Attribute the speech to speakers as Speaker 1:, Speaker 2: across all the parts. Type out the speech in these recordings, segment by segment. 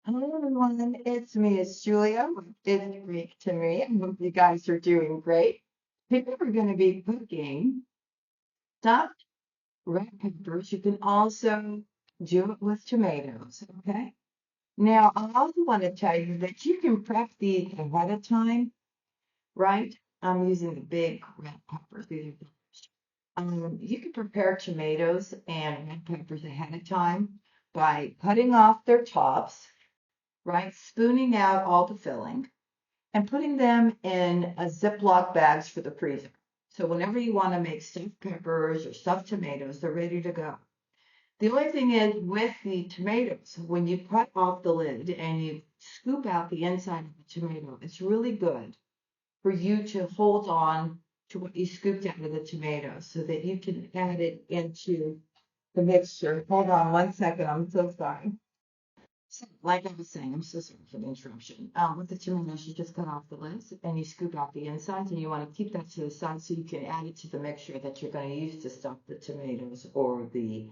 Speaker 1: Hello everyone, it's me, it's Julia. It's Greek to me. I hope you guys are doing great. Today we're going to be cooking stuffed red peppers. You can also do it with tomatoes, okay? Now, I also want to tell you that you can prep these ahead of time, right? I'm using the big red peppers. These are you can prepare tomatoes and red peppers ahead of time by cutting off their tops, right? Spooning out all the filling and putting them in a Ziploc bags for the freezer. So whenever you want to make stuffed peppers or stuffed tomatoes, they're ready to go. The only thing is with the tomatoes, when you cut off the lid and you scoop out the inside of the tomato, it's really good for you to hold on to what you scooped out of the tomato so that you can add it into the mixture. Hold on one second, I'm so sorry. So, like I was saying, I'm so sorry for the interruption. With the tomatoes, you just cut off the lids and you scoop out the insides, and you want to keep that to the side so you can add it to the mixture that you're going to use to stuff the tomatoes or the.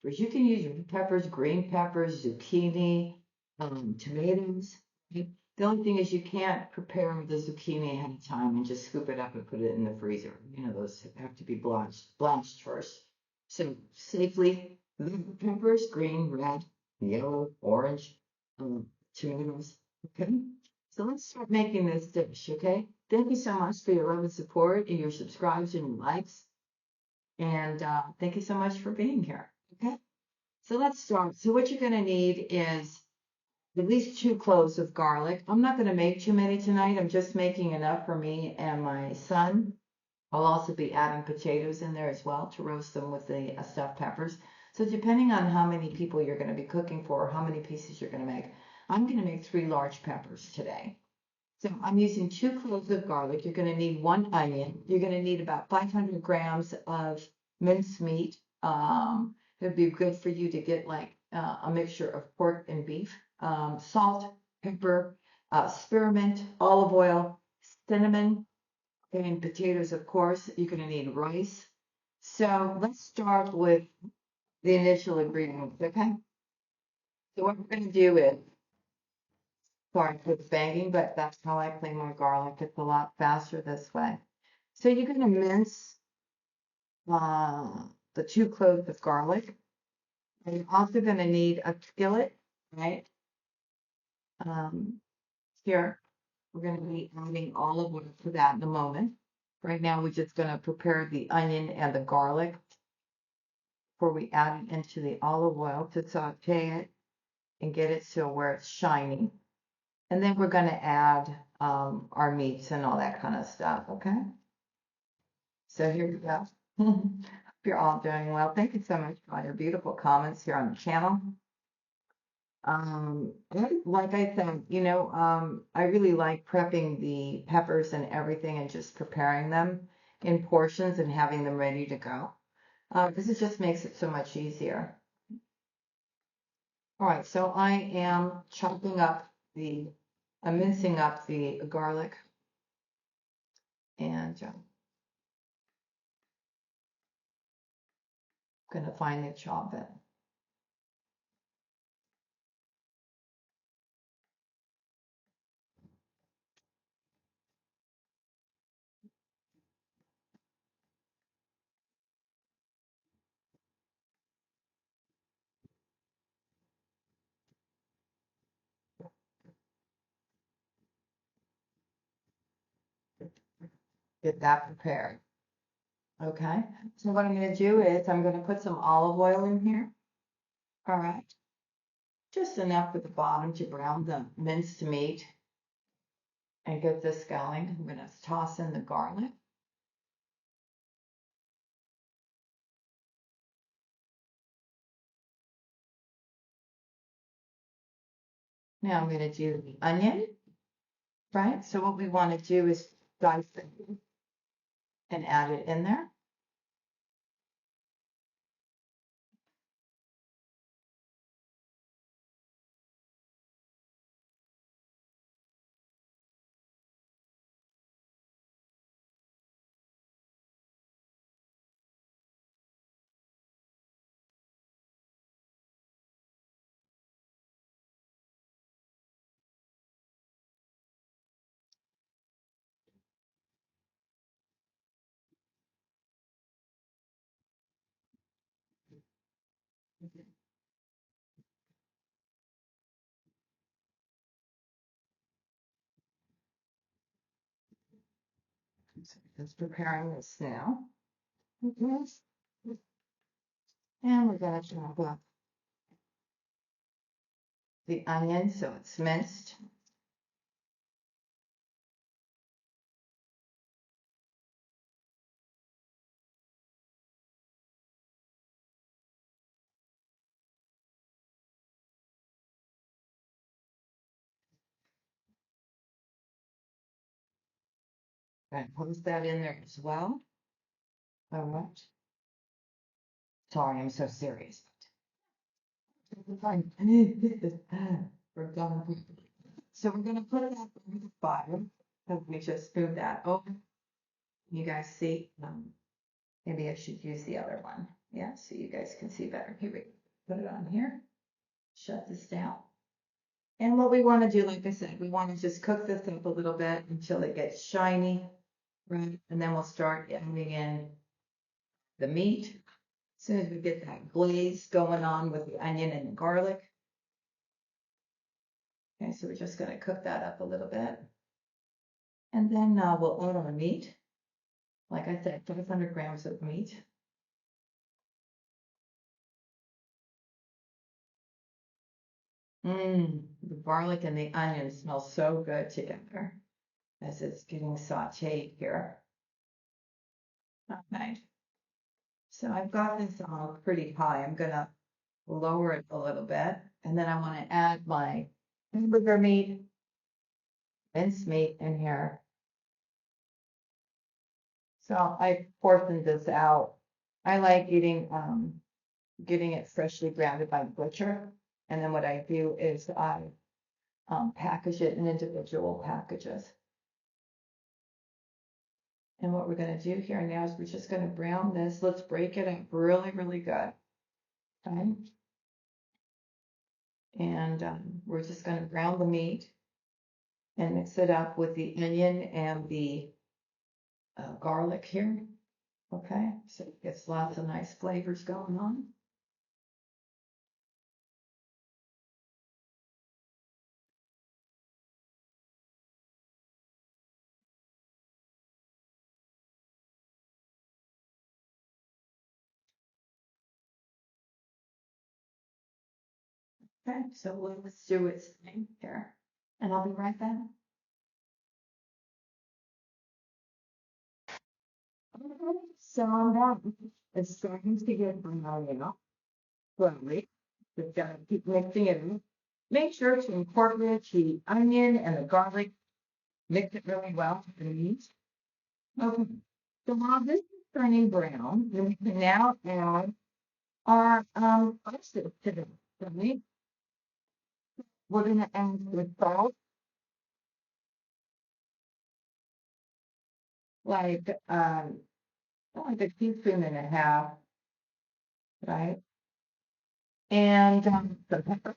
Speaker 1: But you can use red peppers, green peppers, zucchini, tomatoes. Okay? The only thing is you can't prepare the zucchini ahead of time and just scoop it up and put it in the freezer. You know, those have to be blanched first. So safely, the peppers, green, red, yellow, orange, tomatoes. Okay, so let's start making this dish. Okay, thank you so much for your love and support and your subscribes and your likes. And thank you so much for being here. Okay, so let's start. So what you're going to need is at least 2 cloves of garlic. I'm not going to make too many tonight. I'm just making enough for me and my son. I'll also be adding potatoes in there as well to roast them with the stuffed peppers. So depending on how many people you're going to be cooking for, or how many pieces you're going to make, I'm going to make 3 large peppers today. So I'm using 2 cloves of garlic. You're going to need 1 onion. You're going to need about 500 grams of minced meat. It would be good for you to get like a mixture of pork and beef. Salt, pepper, spearmint, olive oil, cinnamon, and potatoes, of course. You're going to need rice. So let's start with the initial ingredients, okay? So what we're going to do is, sorry for the banging, but that's how I clean my garlic. It's a lot faster this way. So you're going to mince uh, the 2 cloves of garlic. And you're also going to need a skillet, right? Um, Here, we're going to be adding olive oil to that in a moment. Right now, we're just going to prepare the onion and the garlic before we add it into the olive oil to saute it and get it to where it's shiny. And then we're going to add our meats and all that kind of stuff, okay? So here we go. Hope you're all doing well. Thank you so much for all your beautiful comments here on the channel. Like I said, I really like prepping the peppers and everything and just preparing them in portions and having them ready to go. Because it just makes it so much easier. All right, so I am I'm mincing up the garlic and going to finely chop it. Get that prepared. Okay, so what I'm going to do is I'm going to put some olive oil in here. All right, just enough at the bottom to brown the minced meat and get this going. I'm going to toss in the garlic. Now I'm going to do the onion, right? So what we want to do is dice it and add it in there. So just preparing this now. And we're going to chop up the onion so it's minced. Going to post that in there as well. All right. Sorry, I'm so serious. Fine. We're going. So we're going to put that over the fire. Let me just move that over. You guys see? Maybe I should use the other one. Yeah, so you guys can see better. Here we go. Put it on here. Shut this down. And what we want to do, like I said, we want to just cook this up a little bit until it gets shiny, right? And then we'll start adding in the meat. As soon as we get that glaze going on with the onion and the garlic. Okay, so we're just going to cook that up a little bit. And then we'll add our meat. Like I said, 500 grams of meat. The garlic and the onion smell so good together as it's getting sauteed here. Okay. So I've got this on pretty high. I'm going to lower it a little bit. And then I want to add my hamburger meat, minced meat in here. So I portioned this out. I like getting it freshly grounded by the butcher. And then what I do is I package it in individual packages. And what we're going to do here now is we're just going to brown this. Let's break it up really, really good. Okay. And we're just going to brown the meat and mix it up with the onion and the garlic here. Okay, so it gets lots of nice flavors going on. Okay, so let's do its thing here. And I'll be right back. Okay, so I'm done. It's starting to get brown now. Slowly. Just gotta keep mixing it in. Make sure to incorporate the onion and the garlic. Mix it really well with the meat. Okay. So while this is turning brown, then we can now add our spices to this. Right? We're gonna add the salt, like like a teaspoon and a half, right? And the pepper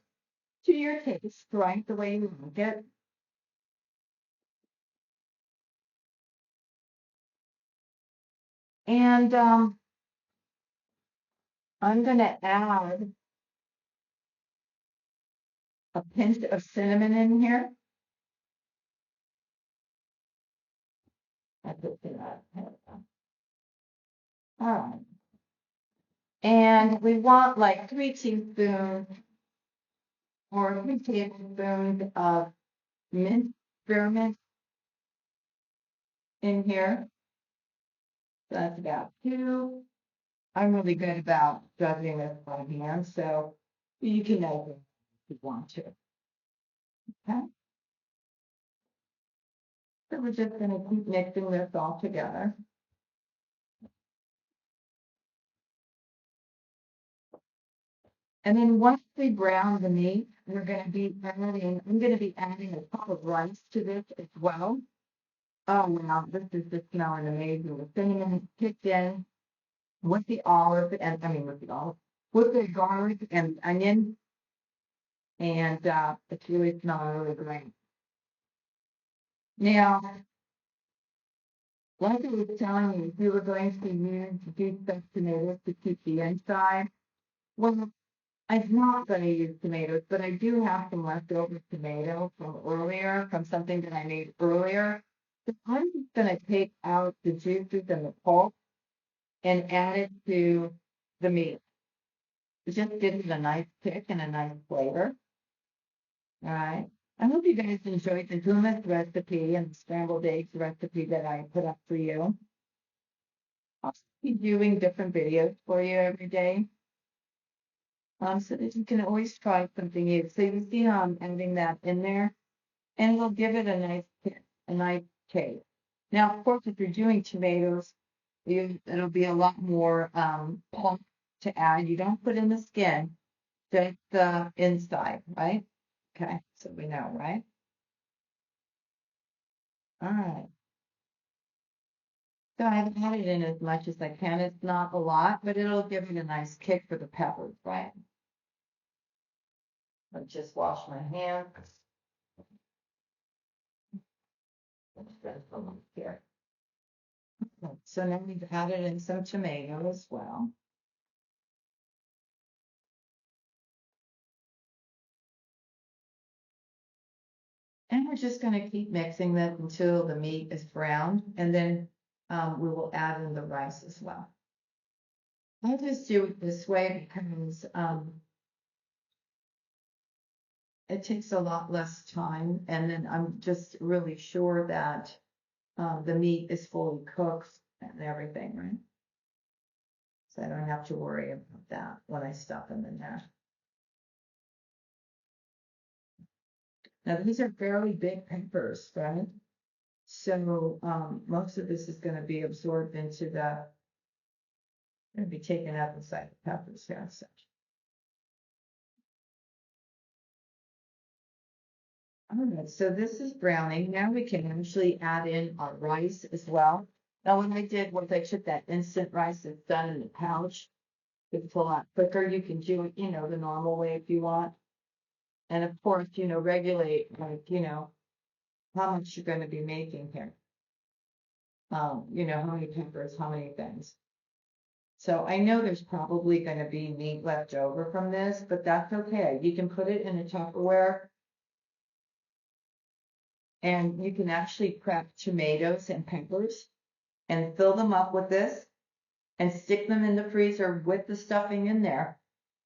Speaker 1: to your taste, right? The way you like it. And I'm gonna add a pinch of cinnamon in here. That's it. All right. And we want like 3 teaspoons or 3 tablespoons of minced spearmint in here. So that's about 2. I'm really good about judging this by hand, so you can know if you want to. Okay. So we're just going to keep mixing this all together. And then once we brown the meat, I'm going to be adding a cup of rice to this as well. Oh, wow, this is just smelling amazing. The cinnamon is kicked in with the with the garlic and onion. And it's really smelling really great. Now, like I was telling you, if you were going to use juiced tomatoes to keep the inside, well, I'm not going to use tomatoes, but I do have some leftover tomatoes from something that I made earlier. So I'm just gonna take out the juices and the pulp and add it to the meat. It just gives it a nice kick and a nice flavor. All right. I hope you guys enjoyed the hummus recipe and the scrambled eggs recipe that I put up for you. I'll be doing different videos for you every day, so that you can always try something new. So you see how I'm adding that in there, and it'll give it a nice kick, a nice taste. Now, of course, if you're doing tomatoes, it'll be a lot more pulp to add. You don't put in the skin, just the inside, right? Okay, so we know, right? All right. So I've added in as much as I can. It's not a lot, but it'll give it a nice kick for the peppers, right? I'll just wash my hands. Here. So now we've added in some tomato as well. And we're just going to keep mixing that until the meat is browned, and then we will add in the rice as well. I'll just do it this way because it takes a lot less time, and then I'm just really sure that the meat is fully cooked and everything, right? So I don't have to worry about that when I stuff them in there. Now these are fairly big peppers, right? So most of this is going to be absorbed into going to be taken out inside the peppers here. So. All right, so this is browning. Now we can actually add in our rice as well. Now what I did was I took that instant rice that's done in the pouch. It's a lot quicker. You can do it, the normal way if you want. And of course, regulate, like, how much you're going to be making here. How many peppers, how many things. So I know there's probably going to be meat left over from this, but that's okay. You can put it in a Tupperware, and you can actually prep tomatoes and peppers and fill them up with this and stick them in the freezer with the stuffing in there,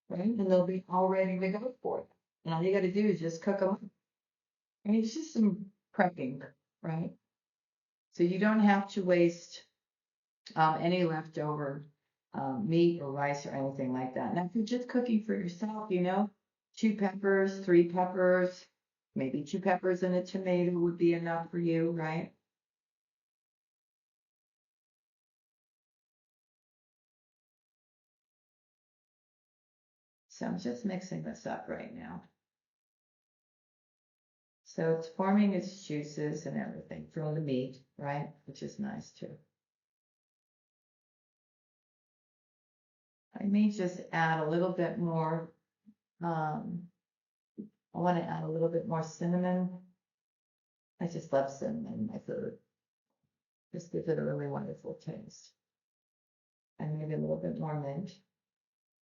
Speaker 1: right? And they'll be all ready to go for it. And all you got to do is just cook them up. I mean, it's just some prepping, right? So you don't have to waste any leftover meat or rice or anything like that. Now, if you're just cooking for yourself, 2 peppers, 3 peppers, maybe 2 peppers and a tomato would be enough for you, right? So I'm just mixing this up right now. So it's forming its juices and everything from the meat, right? Which is nice too. I may just add a little bit more. I want to add a little bit more cinnamon. I just love cinnamon in my food. Just gives it a really wonderful taste. And maybe a little bit more mint.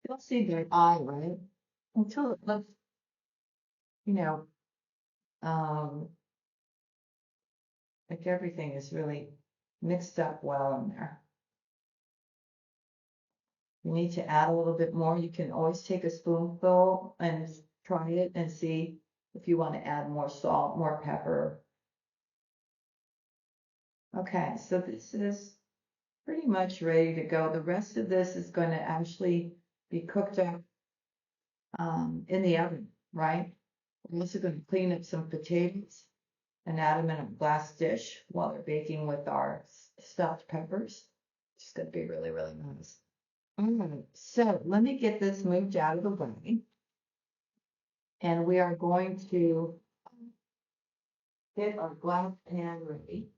Speaker 1: You'll see their eye, right? Until it looks, you know, um, like everything is really mixed up well in there. You need to add a little bit more. You can always take a spoonful and try it and see if you want to add more salt, more pepper. Okay, so this is pretty much ready to go. The rest of this is going to actually be cooked up in the oven, right? We're also going to clean up some potatoes and add them in a glass dish while they're baking with our stuffed peppers. It's going to be really, really nice. All right, so let me get this moved out of the way. And we are going to get our glass pan ready.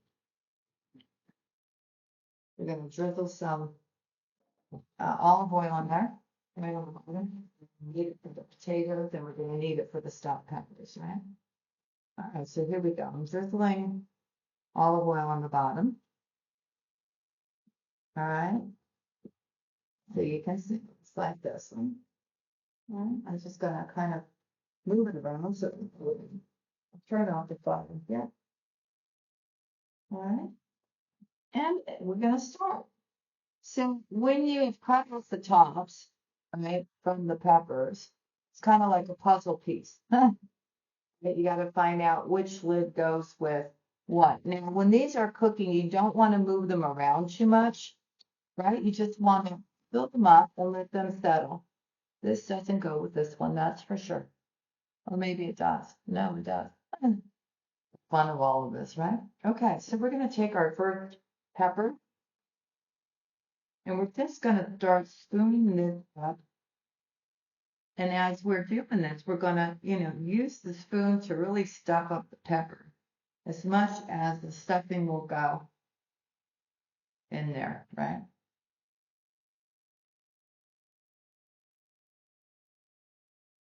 Speaker 1: We're going to drizzle some olive oil on there, right on the bottom. Need it for the potatoes, and we're going to need it for the stuffed peppers, right? All right, so here we go. I'm drizzling olive oil on the bottom. All right, so you can see it's like this one. All right, I'm just going to kind of move it around so I'll turn off the fire. Yeah. All right. And we're going to start. So when you have cut off the tops, right, from the peppers, it's kind of like a puzzle piece. That you got to find out which lid goes with what. Now, when these are cooking, you don't want to move them around too much, right? You just want to fill them up and let them settle. This doesn't go with this one, that's for sure. Or maybe it does. No, it does. Fun of all of this, right? Okay, so we're going to take our first pepper and we're just going to start spooning this up. And as we're doing this, we're going to, use the spoon to really stuff up the pepper as much as the stuffing will go in there, right?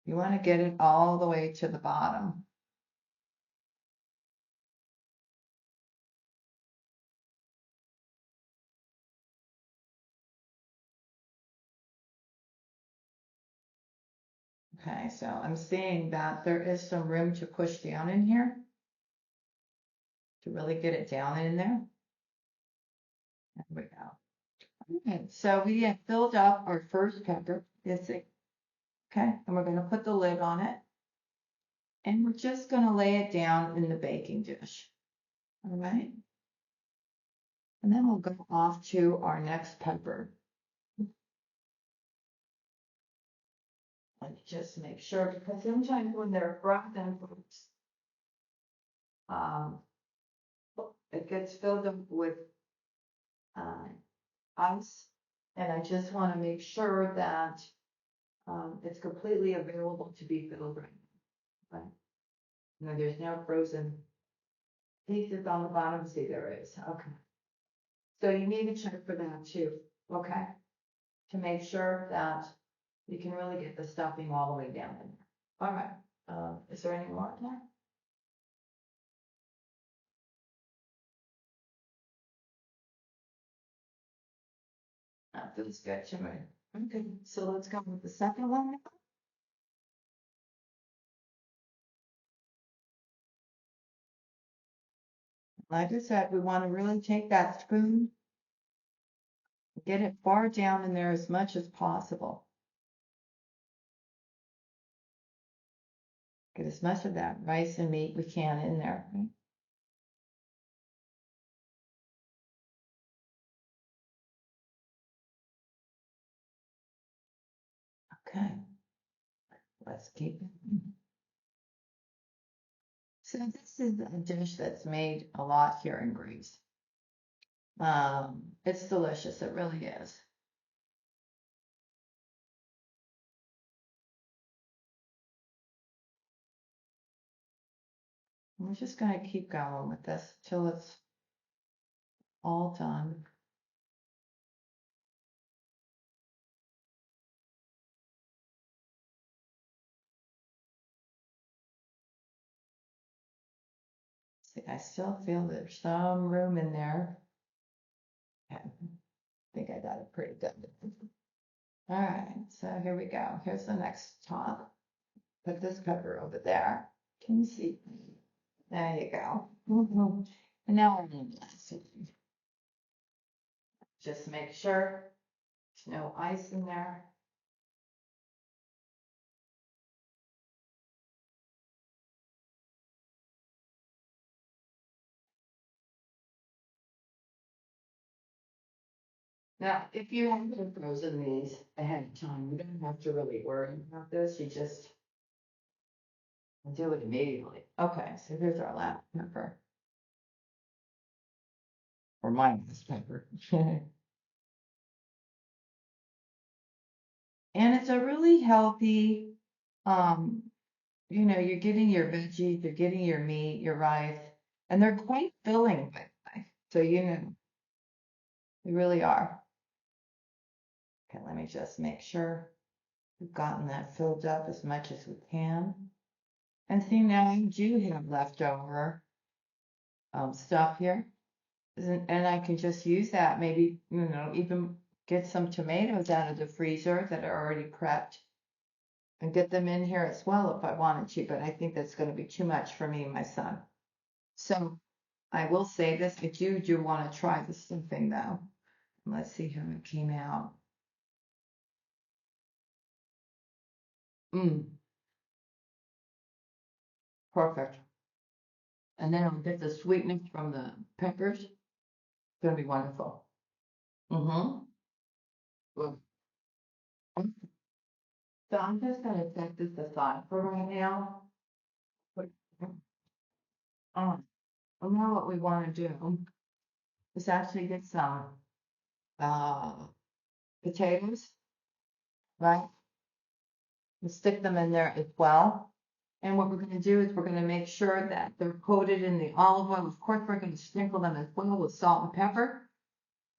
Speaker 1: You want to get it all the way to the bottom. Okay, so I'm seeing that there is some room to push down in here to really get it down in there. There we go. Okay, so we have filled up our first pepper. Okay, and we're going to put the lid on it. And we're just going to lay it down in the baking dish. All right. And then we'll go off to our next pepper. Let me just make sure, because sometimes when they're frozen fruits, um, it gets filled up with uh, ice. And I just want to make sure that it's completely available to be filled right now. Right? No, there's no frozen pieces on the bottom. See, there is. Okay. So you need to check for that too. Okay. To make sure that you can really get the stuffing all the way down in there. All right. Is there any more in there? That feels good to me. Okay, so let's go with the second one. Like I said, we want to really take that spoon, get it far down in there as much as possible. Get as much of that rice and meat we can in there. Right? Okay, let's keep it. So this is a dish that's made a lot here in Greece. It's delicious, it really is. We're just going to keep going with this till it's all done. See, I still feel there's some room in there. Okay, I think I got it pretty good. All right, so here we go. Here's the next top. Put this pepper over there. Can you see? There you go. And now we're in the last one. Just make sure there's no ice in there. Now, if you haven't frozen these ahead of time, you don't have to really worry about this. You just do it immediately. Okay, so here's our last pepper. Or my last pepper. And it's a really healthy, um, you're getting your veggies, you're getting your meat, your rice, and they're quite filling, by the way. So, they really are. Okay, let me just make sure we've gotten that filled up as much as we can. And see, now I do have leftover stuff here. And I can just use that, maybe, even get some tomatoes out of the freezer that are already prepped and get them in here as well if I wanted to, but I think that's going to be too much for me and my son. So I will say this, I do want to try the stuffing though. Let's see how it came out. Mmm, perfect. And then I'll get the sweetness from the peppers. It's gonna be wonderful. Mm-hmm. Well, so I'm just gonna set this aside for right now. But, now what we want to do is actually get some uh, potatoes, right? And stick them in there as well. And what we're going to do is we're going to make sure that they're coated in the olive oil. Of course, we're going to sprinkle them as well with salt and pepper,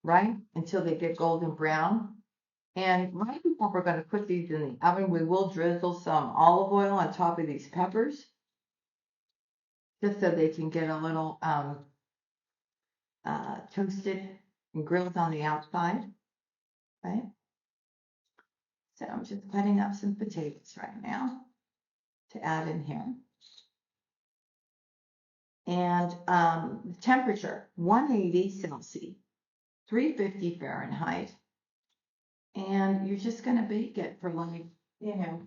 Speaker 1: right? Until they get golden brown. And right before we're going to put these in the oven, we will drizzle some olive oil on top of these peppers, just so they can get a little toasted and grilled on the outside, right? So I'm just cutting up some potatoes right now to add in here. And temperature, 180 Celsius, 350 Fahrenheit. And you're just going to bake it for like, you know,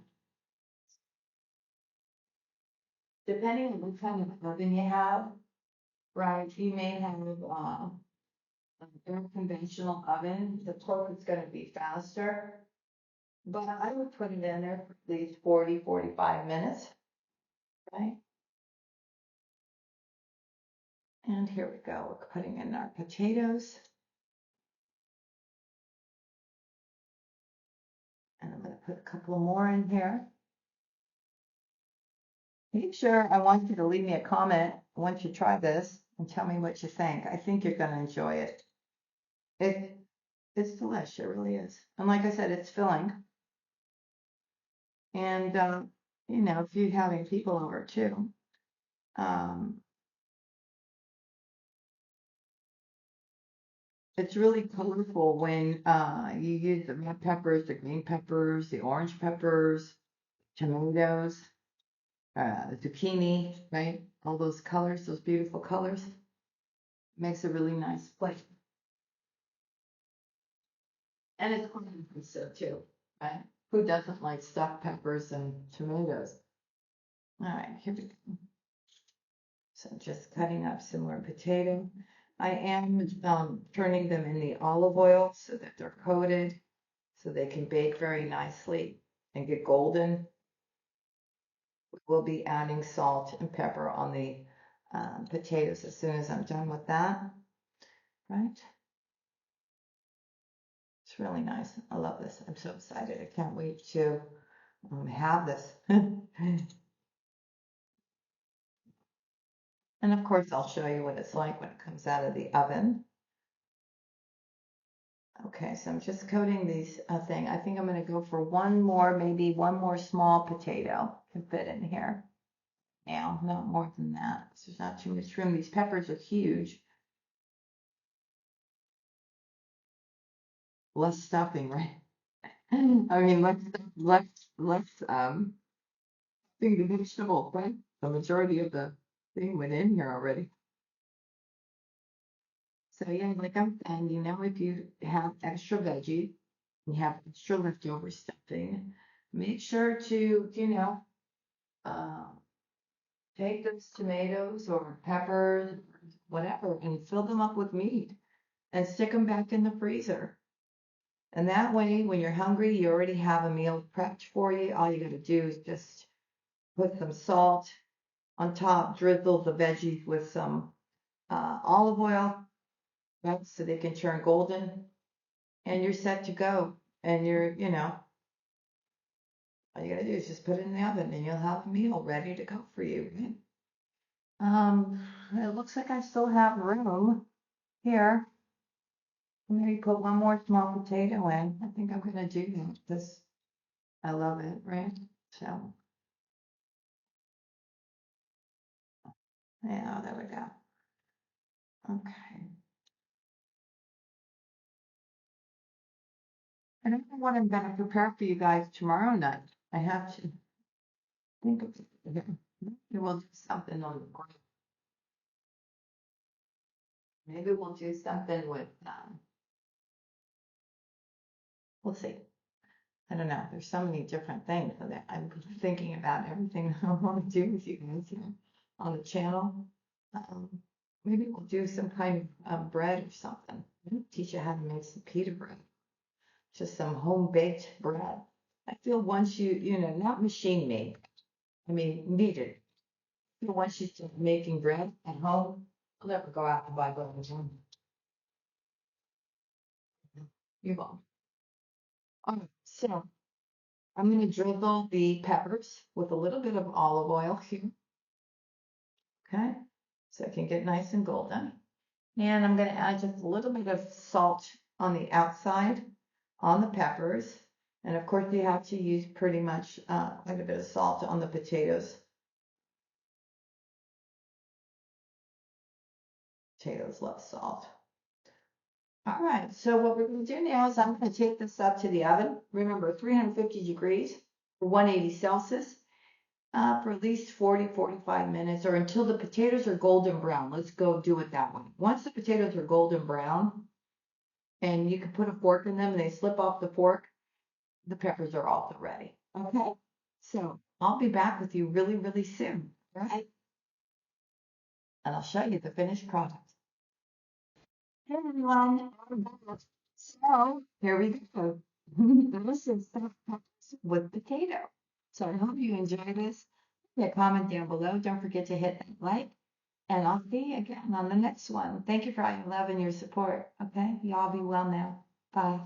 Speaker 1: depending on what kind of oven you have, right? You may have a conventional oven. The torque is going to be faster. But I would put it in there for at least 40-45 minutes, right? And here we go. We're putting in our potatoes. And I'm going to put a couple more in here. Make sure, I want you to leave me a comment once you try this and tell me what you think. I think you're going to enjoy it. It's delicious, it really is. And like I said, it's filling. And, you know, if you're having people over too, it's really colorful when you use the red peppers, the green peppers, the orange peppers, tomatoes, zucchini, right? All those colors, those beautiful colors. Makes a really nice plate. And it's gluten free so too, right? Who doesn't like stuffed peppers and tomatoes? All right, here we go. So just cutting up some more potato. I am turning them in the olive oil so that they're coated, so they can bake very nicely and get golden. We'll be adding salt and pepper on the potatoes as soon as I'm done with that, right? It's really nice. I love this. I'm so excited. I can't wait to have this. And of course, I'll show you what it's like when it comes out of the oven. Okay, so I'm just coating these thing. I think I'm going to go for one more, maybe one more small potato can fit in here. Now, not more than that. So there's not too much room. These peppers are huge. Less stuffing, right? I mean, let's think the vegetable, right? The majority of the thing went in here already. So yeah, like I'm saying, you know, if you have extra veggies, you have extra leftover stuffing, make sure to, you know, uh, take those tomatoes or peppers, whatever, and fill them up with meat and stick them back in the freezer. And that way, when you're hungry, you already have a meal prepped for you. All you got to do is just put some salt on top, drizzle the veggies with some olive oil, right, so they can turn golden, and you're set to go. And you're, you know, all you gotta do is just put it in the oven, and you'll have a meal ready to go for you. Right? It looks like I still have room here. Maybe put one more small potato in. I think I'm gonna do that because I love it, right? So, yeah, there we go. Okay. I don't know what I'm gonna prepare for you guys tomorrow night. I have to think of it. We'll do something on the grill. Maybe we'll do something with, we'll see. I don't know. There's so many different things that I'm thinking about everything I want to do with you guys here on the channel. Um, Maybe we'll do some kind of bread or something. Teach you how to make some pita bread. Just some home baked bread. I feel once not machine made, I mean, needed. I feel once you start making bread at home, I'll never go out and buy bread again. You won't. All right, so I'm going to drizzle the peppers with a little bit of olive oil here, okay? So it can get nice and golden. And I'm going to add just a little bit of salt on the outside on the peppers. And of course, you have to use pretty much quite a bit of salt on the potatoes. Potatoes love salt. All right, so what we're going to do now is I'm going to take this up to the oven. Remember, 350 degrees for 180 Celsius for at least 40-45 minutes or until the potatoes are golden brown. Let's go do it that way. Once the potatoes are golden brown, and you can put a fork in them and they slip off the fork, the peppers are also ready. Okay, so I'll be back with you really, really soon, right? And I'll show you the finished product. Hey everyone, so here we go. This is stuffed peppers with potato. So I hope you enjoy this. Comment down below. Don't forget to hit that like. And I'll see you again on the next one. Thank you for all your love and your support. Okay, y'all be well now. Bye.